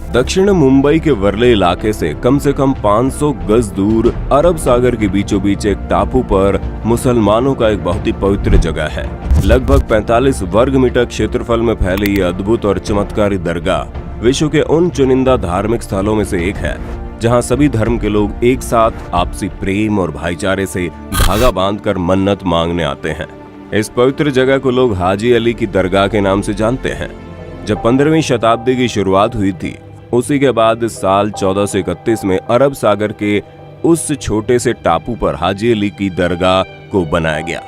दक्षिण मुंबई के वर्ले इलाके से कम 500 गज दूर अरब सागर के बीचों बीच एक टापू पर मुसलमानों का एक बहुत ही पवित्र जगह है। लगभग 45 वर्ग मीटर क्षेत्रफल में फैली ये अद्भुत और चमत्कारी दरगाह विश्व के उन चुनिंदा धार्मिक स्थलों में से एक है जहां सभी धर्म के लोग एक साथ आपसी प्रेम और भाईचारे से धागा बांधकर मन्नत मांगने आते हैं। इस पवित्र जगह को लोग हाजी अली की दरगाह के नाम से जानते हैं। जब 15वीं शताब्दी की शुरुआत हुई थी, उसी के बाद साल 1431 में अरब सागर के उस छोटे से टापू पर हाजी अली की दरगाह को बनाया गया।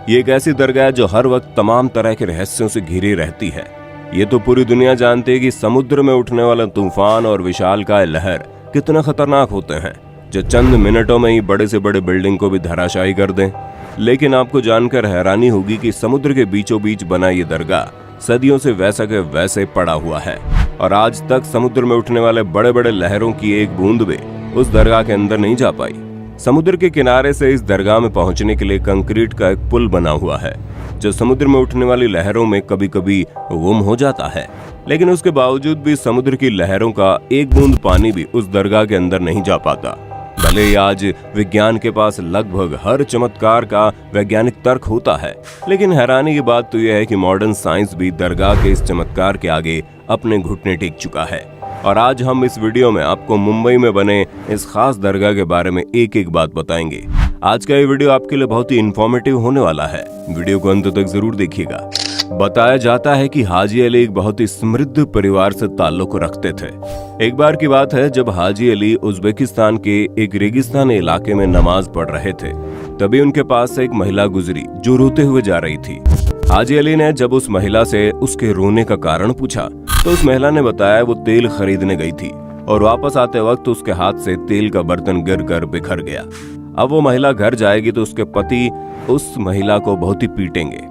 ये एक ऐसी दरगाह है जो हर वक्त तमाम तरह के रहस्यों से घिरी रहती है। ये तो पूरी दुनिया जानती है कि समुद्र में उठने वाला तूफान और विशालकाय लहर कितना खतरनाक होते हैं, जो चंद मिनटों में ही बड़े से बड़े बिल्डिंग को भी धराशायी कर दें। लेकिन आपको जानकर हैरानी होगी कि समुद्र के बीचों बीच बना ये दरगाह सदियों से वैसा के वैसे पड़ा हुआ है और आज तक समुद्र में उठने वाले बड़े बड़े लहरों की एक बूंद भी उस दरगाह के अंदर नहीं जा पाई। समुद्र के किनारे से इस दरगाह में पहुंचने के लिए कंक्रीट का एक पुल बना हुआ है जो समुद्र में उठने वाली लहरों में कभी कभी गुम हो जाता है, लेकिन उसके बावजूद भी समुद्र की लहरों का एक बूंद पानी भी उस दरगाह के अंदर नहीं जा पाता। भले ही आज विज्ञान के पास लगभग हर चमत्कार का वैज्ञानिक तर्क होता है, लेकिन हैरानी की बात तो यह है कि मॉडर्न साइंस भी दरगाह के इस चमत्कार के आगे अपने घुटने टेक चुका है। और आज हम इस वीडियो में आपको मुंबई में बने इस खास दरगाह के बारे में एक एक बात बताएंगे। आज का ये वीडियो आपके लिए बहुत ही इंफॉर्मेटिव होने वाला है, वीडियो को अंत तक जरूर देखिएगा। बताया जाता है कि हाजी अली एक बहुत ही समृद्ध परिवार से ताल्लुक रखते थे। एक बार की बात है जब हाजी अली उज्बेकिस्तान के एक रेगिस्तानी इलाके में नमाज पढ़ रहे थे, तभी उनके पास से एक महिला गुजरी जो रोते हुए जा रही थी। हाजी अली ने जब उस महिला से उसके रोने का कारण पूछा तो उस महिला ने बताया वो तेल खरीदने गई थी और वापस आते वक्त उसके हाथ से तेल का बर्तन गिरकर बिखर गया। अब वो महिला घर जाएगी तो उसके पति उस महिला को बहुत ही पीटेंगे।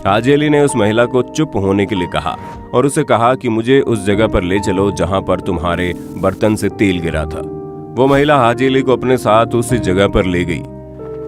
हाजी अली ने उस महिला को चुप होने के लिए कहा और उसे कहा कि मुझे उस जगह पर ले चलो जहां पर तुम्हारे बर्तन से तेल गिरा था। वो महिला हाजी अली को अपने साथ उसी जगह पर ले गई,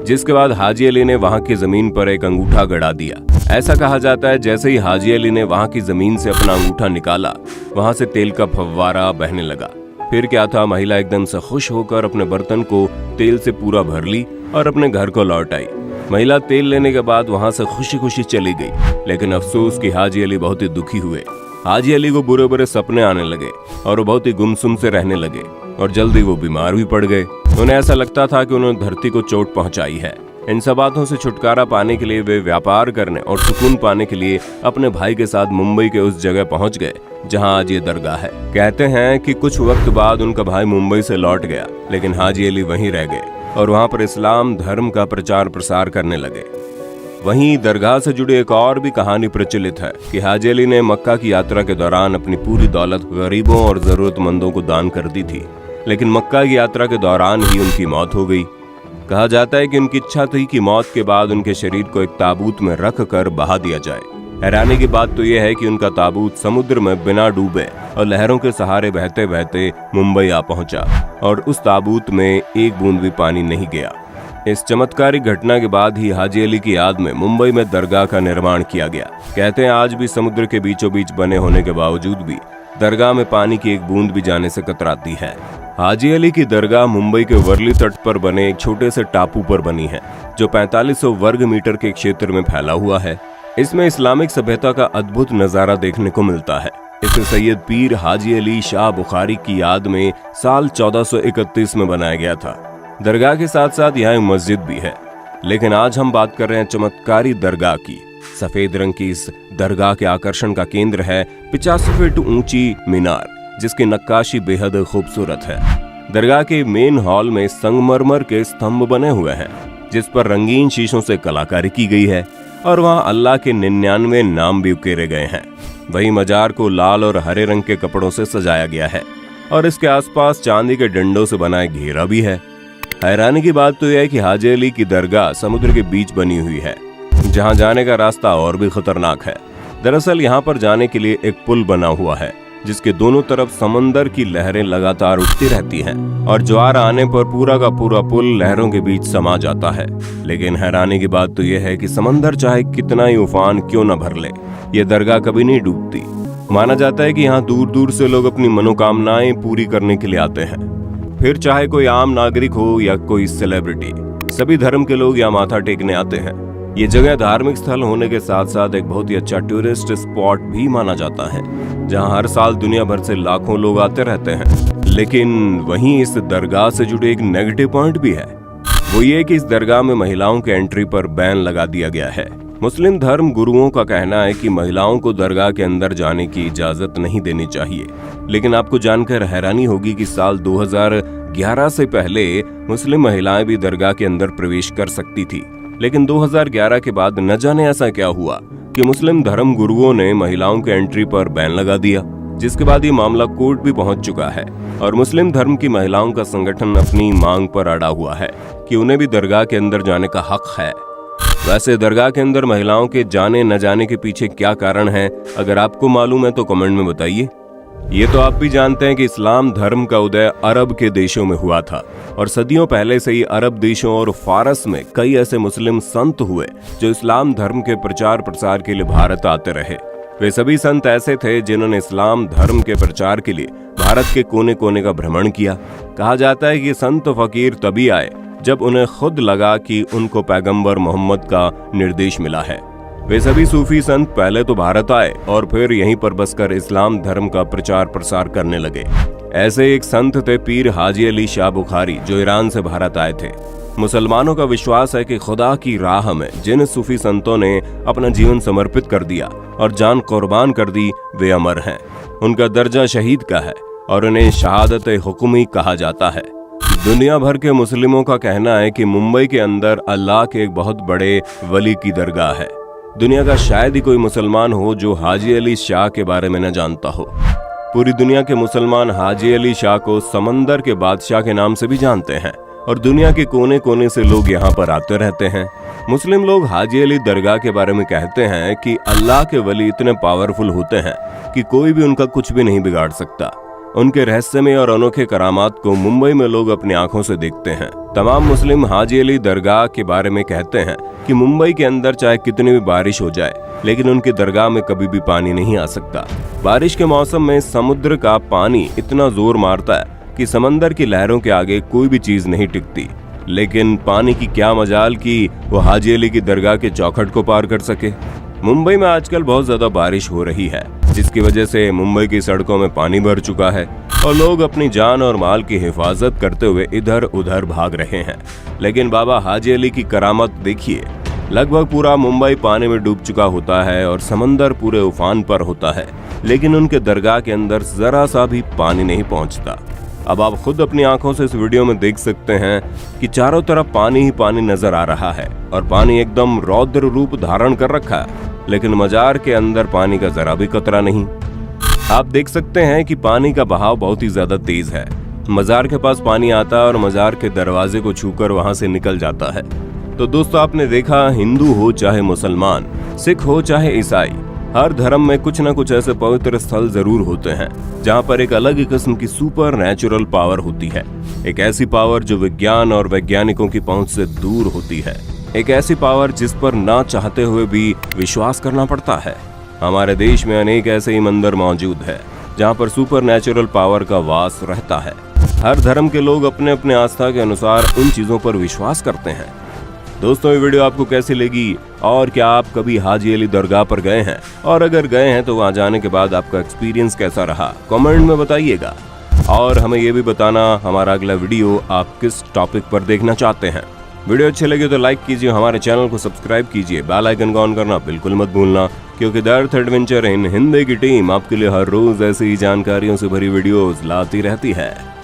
जिसके बाद हाजी अली ने वहां की जमीन पर एक अंगूठा गड़ा दिया। ऐसा कहा जाता है जैसे ही हाजी अली ने वहां की जमीन से अपना अंगूठा निकाला, वहां से तेल का फव्वारा बहने लगा। फिर क्या था, महिला एकदम से खुश होकर अपने बर्तन को तेल से पूरा भर ली और अपने घर को लौट आई। महिला तेल लेने के बाद वहां से खुशी खुशी चली गई, लेकिन अफसोस कि हाजी अली बहुत ही दुखी हुए। हाजी अली को बुरे बुरे सपने आने लगे और वो बहुत ही गुमसुम से रहने लगे और जल्दी वो बीमार भी पड़ गए। उन्हें ऐसा लगता था कि उन्होंने धरती को चोट पहुंचाई है। इन सब बातों से छुटकारा पाने के लिए वे व्यापार करने और सुकून पाने के लिए अपने भाई के साथ मुंबई के उस जगह पहुंच गए जहां आज ये दरगाह है। कहते हैं कि कुछ वक्त बाद उनका भाई मुंबई से लौट गया, लेकिन हाजी अली वहीं रह गए और वहां पर इस्लाम धर्म का प्रचार प्रसार करने लगे। वहीं दरगाह से जुड़ी एक और भी कहानी प्रचलित है कि हाजी अली ने मक्का की यात्रा के दौरान अपनी पूरी दौलत गरीबों और जरूरतमंदों को दान कर दी थी, लेकिन मक्का की यात्रा के दौरान ही उनकी मौत हो गई। कहा जाता है कि उनकी इच्छा थी कि मौत के बाद उनके शरीर को एक ताबूत में रख कर बहा दिया जाए। हैरानी की बात तो यह है कि उनका ताबूत समुद्र में बिना डूबे और लहरों के सहारे बहते बहते मुंबई आ पहुंचा और उस ताबूत में एक बूंद भी पानी नहीं गया। इस चमत्कारिक घटना के बाद ही हाजी अली की याद में मुंबई में दरगाह का निर्माण किया गया। कहते हैं आज भी समुद्र के बीचों बीच बने होने के बावजूद भी दरगाह में पानी की एक बूंद भी जाने से कतराती है। हाजी अली की दरगाह मुंबई के वर्ली तट पर बने एक छोटे से टापू पर बनी है जो 4500 वर्ग मीटर के क्षेत्र में फैला हुआ है। इसमें इस्लामिक सभ्यता का अद्भुत नजारा देखने को मिलता है। इसे सैयद पीर हाजी अली शाह बुखारी की याद में साल 1431 में बनाया गया था। दरगाह के साथ साथ यहाँ एक मस्जिद भी है, लेकिन आज हम बात कर रहे हैं चमत्कारी दरगाह की। सफेद रंग की इस दरगाह के आकर्षण का केंद्र है 85 फीट ऊंची मीनार, जिसकी नक्काशी बेहद खूबसूरत है। दरगाह के मेन हॉल में संगमरमर के स्तंभ बने हुए हैं जिस पर रंगीन शीशों से कलाकारी की गई है और वहां अल्लाह के 99 नाम भी उकेरे गए हैं। वहीं मजार को लाल और हरे रंग के कपड़ों से सजाया गया है और इसके आसपास चांदी के डंडों से बना एक घेरा भी है। हैरानी की बात तो यह है कि हाजी अली की दरगाह समुद्र के बीच बनी हुई है, जहां जाने का रास्ता और भी खतरनाक है। दरअसल यहां पर जाने के लिए एक पुल बना हुआ है जिसके दोनों तरफ समंदर की लहरें लगातार उठती रहती हैं और ज्वार आने पर पूरा का पूरा पुल लहरों के बीच समा जाता है। लेकिन हैरानी की बात तो यह है कि समंदर चाहे कितना ही उफान क्यों न भर ले, ये दरगाह कभी नहीं डूबती। माना जाता है कि यहाँ दूर दूर से लोग अपनी मनोकामनाएं पूरी करने के लिए आते हैं। फिर चाहे कोई आम नागरिक हो या कोई सेलिब्रिटी, सभी धर्म के लोग यहाँ माथा टेकने आते हैं। ये जगह धार्मिक स्थल होने के साथ साथ एक बहुत ही अच्छा टूरिस्ट स्पॉट भी माना जाता है, जहाँ हर साल दुनिया भर से लाखों लोग आते रहते हैं। लेकिन वहीं इस दरगाह से जुड़े एक नेगेटिव पॉइंट भी है। वो ये कि इस दरगाह में महिलाओं के एंट्री पर बैन लगा दिया गया है। मुस्लिम धर्म गुरुओं का कहना है कि महिलाओं को दरगाह के अंदर जाने की इजाजत नहीं देनी चाहिए। लेकिन आपको जानकर हैरानी होगी कि साल 2011 से पहले मुस्लिम महिलाएं भी दरगाह के अंदर प्रवेश कर सकती थी। लेकिन 2011 के बाद न जाने ऐसा क्या हुआ कि मुस्लिम धर्म गुरुओं ने महिलाओं के एंट्री पर बैन लगा दिया, जिसके बाद ये मामला कोर्ट भी पहुंच चुका है और मुस्लिम धर्म की महिलाओं का संगठन अपनी मांग पर अड़ा हुआ है कि उन्हें भी दरगाह के अंदर जाने का हक है। वैसे दरगाह के अंदर महिलाओं के जाने न जाने के पीछे क्या कारण है, अगर आपको मालूम है तो कमेंट में बताइए। ये तो आप भी जानते हैं कि इस्लाम धर्म का उदय अरब के देशों में हुआ था और सदियों पहले से ही अरब देशों और फारस में कई ऐसे मुस्लिम संत हुए जो इस्लाम धर्म के प्रचार प्रसार के लिए भारत आते रहे। वे सभी संत ऐसे थे जिन्होंने इस्लाम धर्म के प्रचार के लिए भारत के कोने कोने का भ्रमण किया। कहा जाता है कि संत फकीर तभी आए जब उन्हें खुद लगा कि उनको पैगंबर मोहम्मद का निर्देश मिला है। वे सभी सूफी संत पहले तो भारत आए और फिर यहीं पर बसकर इस्लाम धर्म का प्रचार प्रसार करने लगे। ऐसे एक संत थे पीर हाजी अली शाह बुखारी, जो ईरान से भारत आए थे। मुसलमानों का विश्वास है कि खुदा की राह में जिन सूफी संतों ने अपना जीवन समर्पित कर दिया और जान कुर्बान कर दी, वे अमर हैं। उनका दर्जा शहीद का है और उन्हें शहादत हुक्मी कहा जाता है। दुनिया भर के मुस्लिमों का कहना है कि मुंबई के अंदर अल्लाह के एक बहुत बड़े वली की दरगाह है। दुनिया का शायद ही कोई मुसलमान हो जो हाजी अली शाह के बारे में न जानता हो। पूरी दुनिया के मुसलमान हाजी अली शाह को समंदर के बादशाह के नाम से भी जानते हैं और दुनिया के कोने कोने से लोग यहाँ पर आते रहते हैं। मुस्लिम लोग हाजी अली दरगाह के बारे में कहते हैं कि अल्लाह के वली इतने पावरफुल होते हैं कि कोई भी उनका कुछ भी नहीं बिगाड़ सकता। उनके रहस्यमय और अनोखे करामात को मुंबई में लोग अपनी आंखों से देखते हैं। तमाम मुस्लिम हाजी अली दरगाह के बारे में कहते हैं कि मुंबई के अंदर चाहे कितनी भी बारिश हो जाए, लेकिन उनकी दरगाह में कभी भी पानी नहीं आ सकता। बारिश के मौसम में समुद्र का पानी इतना जोर मारता है कि समंदर की लहरों के आगे कोई भी चीज नहीं टिकती। लेकिन पानी की क्या मजाल कि वो हाजी अली की दरगाह के चौखट को पार कर सके। मुंबई में आजकल बहुत ज्यादा बारिश हो रही है, जिसकी वजह से मुंबई की सड़कों में पानी भर चुका है और लोग अपनी जान और माल की हिफाजत करते हुए इधर उधर भाग रहे हैं। लेकिन बाबा हाजी अली की करामत देखिए, लगभग पूरा मुंबई पानी में डूब चुका होता है और समंदर पूरे उफान पर होता है, लेकिन उनके दरगाह के अंदर जरा सा भी पानी नहीं पहुंचता। अब आप खुद अपनी आंखों से इस वीडियो में देख सकते हैं कि चारों तरफ पानी ही पानी नजर आ रहा है और पानी एकदम रौद्र रूप धारण कर रखा है, लेकिन मजार के अंदर पानी का जरा भी कतरा नहीं। आप देख सकते हैं कि पानी का बहाव बहुत ही ज्यादा तेज है। मजार के पास पानी आता है और मजार के दरवाजे को छूकर वहां से निकल जाता है। तो दोस्तों, आपने देखा, हिंदू हो चाहे मुसलमान, सिख हो चाहे ईसाई, हर धर्म में कुछ न कुछ ऐसे पवित्र स्थल जरूर होते हैं जहाँ पर एक अलग ही किस्म की सुपर नेचुरल पावर होती है। एक ऐसी पावर जो विज्ञान और वैज्ञानिकों की पहुंच से दूर होती है। एक ऐसी पावर जिस पर ना चाहते हुए भी विश्वास करना पड़ता है। हमारे देश में अनेक ऐसे ही मंदिर मौजूद है जहाँ पर सुपर नेचुरल पावर का वास रहता है। हर धर्म के लोग अपने अपने आस्था के अनुसार उन चीजों पर विश्वास करते हैं। दोस्तों, ये वीडियो आपको कैसी लगी और क्या आप कभी हाजी अली दरगाह पर गए हैं, और अगर गए हैं तो वहां जाने के बाद आपका एक्सपीरियंस कैसा रहा, कमेंट में बताइएगा। और हमें ये भी बताना हमारा अगला वीडियो आप किस टॉपिक पर देखना चाहते हैं। वीडियो अच्छे लगे तो लाइक कीजिए, हमारे चैनल को सब्सक्राइब कीजिए, बेल आइकन को ऑन करना बिल्कुल मत भूलना, क्योंकि the earth adventure in Hindi की टीम आपके लिए हर रोज ऐसी ही जानकारियों से भरी वीडियोस लाती रहती है।